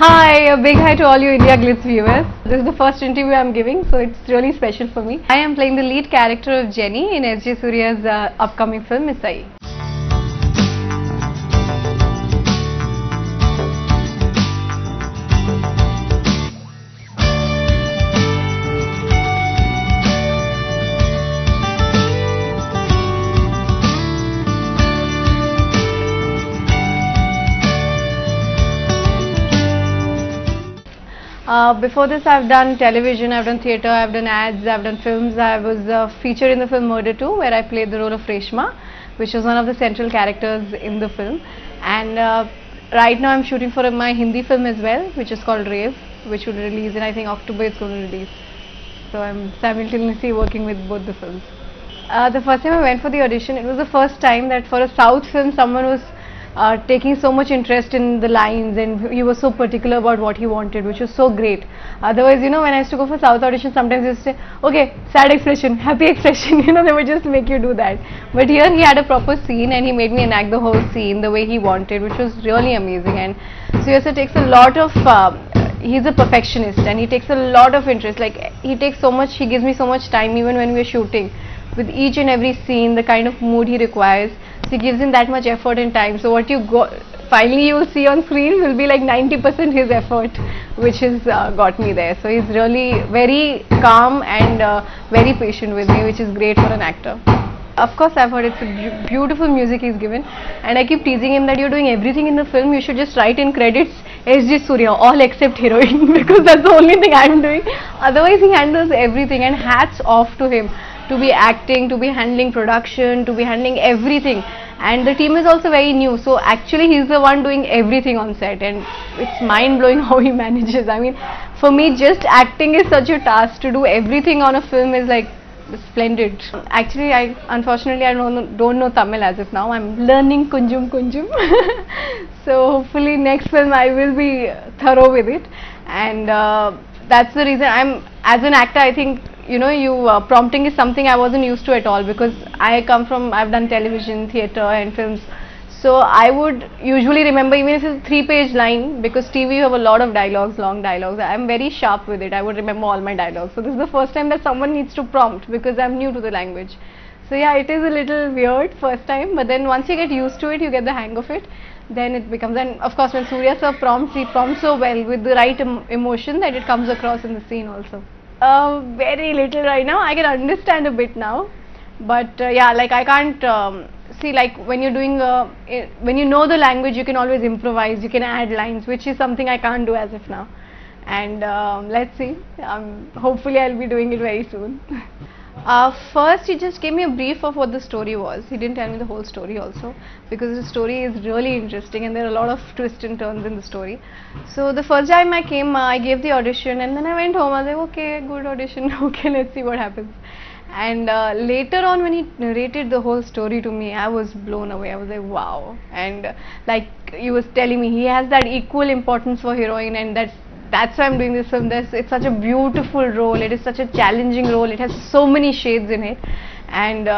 Hi, a big hi to all you India Glitz viewers. This is the first interview I'm giving, so it's really special for me. I am playing the lead character of Jenny in Surya's upcoming film Isai. Before this, I've done television, I've done theatre, I've done ads, I've done films. I was featured in the film Murder 2, where I played the role of Reshma, which was one of the central characters in the film. And right now I'm shooting for my Hindi film as well, which is called Rave, which will release in, I think, October it's going to release. So I'm simultaneously working with both the films. The first time I went for the audition, it was the first time that for a South film someone was taking so much interest in the lines, and he was so particular about what he wanted, which was so great. Otherwise, when I used to go for South auditions, sometimes they used to say, okay, sad expression, happy expression, they would just make you do that. But here he had a proper scene and he made me enact the whole scene the way he wanted, which was really amazing. And Surya takes a lot of, he's a perfectionist and he takes a lot of interest, like he gives me so much time even when we're shooting. With each and every scene, the kind of mood he requires, so he gives in that much effort and time. So what finally you will see on screen will be like 90% his effort, which has got me there. So he's really very calm and very patient with me, which is great for an actor. Of course, I've heard it's a beautiful music he's given, and I keep teasing him that you're doing everything in the film, you should just write in credits Surya, all except heroine, because that's the only thing I'm doing. Otherwise, he handles everything, and hats off to him. To be acting, to be handling production, to be handling everything. And the team is also very new, so actually he's the one doing everything on set, and it's mind-blowing how he manages. I mean, for me, just acting is such a task. To do everything on a film is like splendid. Actually, unfortunately I don't know Tamil as of now. I'm learning Kunjum. So hopefully next film I will be thorough with it, and that's the reason as an actor, I think prompting is something I wasn't used to at all, because I've done television, theatre and films. So I would usually remember, even if it's a 3-page line, because TV you have a lot of dialogues, long dialogues. I'm very sharp with it. I would remember all my dialogues. So this is the first time that someone needs to prompt, because I'm new to the language. So yeah, it is a little weird first time, but then once you get used to it, you get the hang of it. Then it becomes, and of course when Surya sir prompts, he prompts so well with the right emotion that it comes across in the scene also. Very little right now. I can understand a bit now, but yeah, like I can't see, like when you're doing when you know the language, you can always improvise, you can add lines, which is something I can't do as of now. And let's see, hopefully I'll be doing it very soon. First he just gave me a brief of what the story was. He didn't tell me the whole story also, because the story is really interesting and there are a lot of twists and turns in the story. So the first time I came, I gave the audition, and then I went home. I was like, okay, good audition, okay, let's see what happens. And later on, when he narrated the whole story to me, I was blown away. I was like, wow. And like he was telling me, he has that equal importance for heroine, and that's why I'm doing this film. It's such a beautiful role. It is such a challenging role. It has so many shades in it, and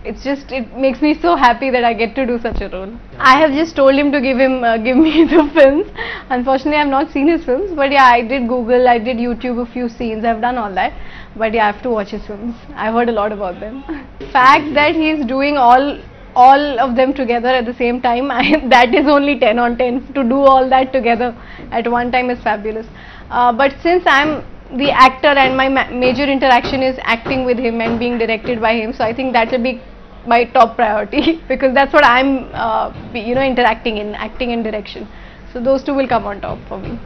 it makes me so happy that I get to do such a role. I have just told him to give me the films. Unfortunately, I have not seen his films, but yeah, I did Google, I did YouTube a few scenes. I've done all that, but yeah, I have to watch his films. I've heard a lot about them. The fact that he's doing all of them together at the same time, that is only 10 on 10. To do all that together at one time is fabulous. But since I'm the actor and my major interaction is acting with him and being directed by him, so I think that will be my top priority because that's what I'm interacting in, acting and direction. So those two will come on top for me.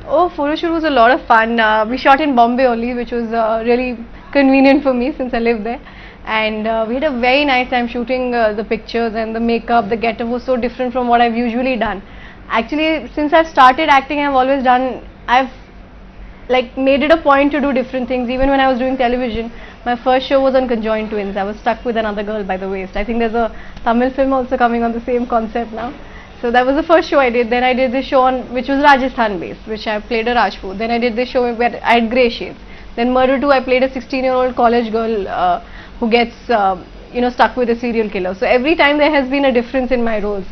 Oh, photo shoot was a lot of fun. We shot in Bombay only, which was really convenient for me since I live there. And we had a very nice time shooting the pictures, and the makeup, the get-up was so different from what I've usually done. Actually, since I've started acting, I've like made it a point to do different things. Even when I was doing television, my first show was on conjoined twins. I was stuck with another girl by the waist. I think there's a Tamil film also coming on the same concept now. So that was the first show I did. Then I did this show which was Rajasthan based, which I played a Rajput. Then I did this show where I had grey shades. Then Murder 2, I played a 16-year-old college girl who gets stuck with a serial killer. So every time there has been a difference in my roles.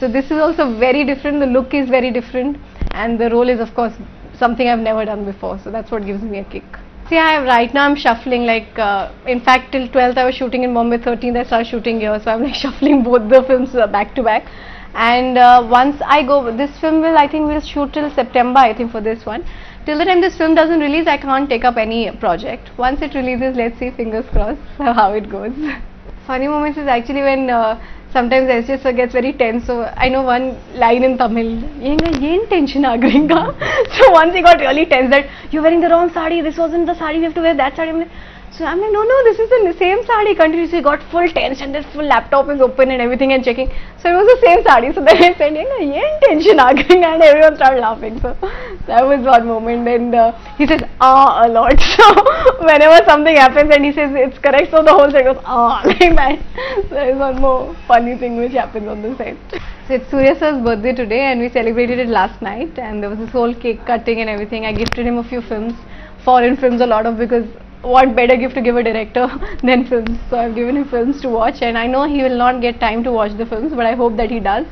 So this is also very different. The look is very different, and the role is of course something I've never done before, so that's what gives me a kick. See, right now I'm shuffling, like in fact till 12th I was shooting in Bombay, 13th I started shooting here, so I'm like shuffling both the films back to back. And once I go, this film will, I think we'll shoot till September, I think, for this one. Till the time this film doesn't release, I can't take up any project. Once it releases, let's see, fingers crossed, how it goes. Funny moments is actually when sometimes SJ sir gets very tense. So I know one line in Tamil, "Yen tension agringa." So once he got really tense that you're wearing the wrong sari, this wasn't the sari, we have to wear that sari. So I'm like, no, this is the same sari. Continuously got full tension, this full laptop is open and everything and checking. So it was the same sari. So then I said, yen tension agringa, and everyone started laughing. So that was one moment. And he says a lot. So whenever something happens and he says it's correct, so the whole set goes like that. So there's one more funny thing which happens on the set. So it's Surya sir's birthday today and we celebrated it last night, and there was this whole cake cutting and everything. I gifted him a few films, foreign films a lot of, because what better gift to give a director than films. So I've given him films to watch, and I know he will not get time to watch the films, but I hope that he does.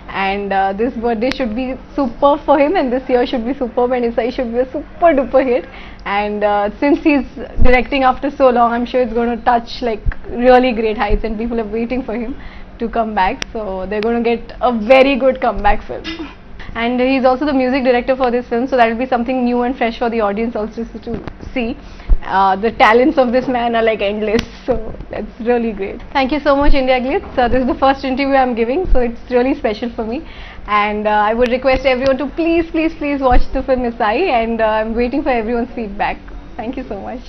And this birthday should be superb for him, and this year should be superb, and Isai should be a super duper hit. And since he's directing after so long, I'm sure it's going to touch like really great heights, and people are waiting for him to come back. So they're going to get a very good comeback film. And he's also the music director for this film, so that will be something new and fresh for the audience also to see. The talents of this man are like endless, so that's really great. Thank you so much, India Glitz. This is the first interview I'm giving, so it's really special for me. And I would request everyone to please watch the film Isai, and I'm waiting for everyone's feedback. Thank you so much.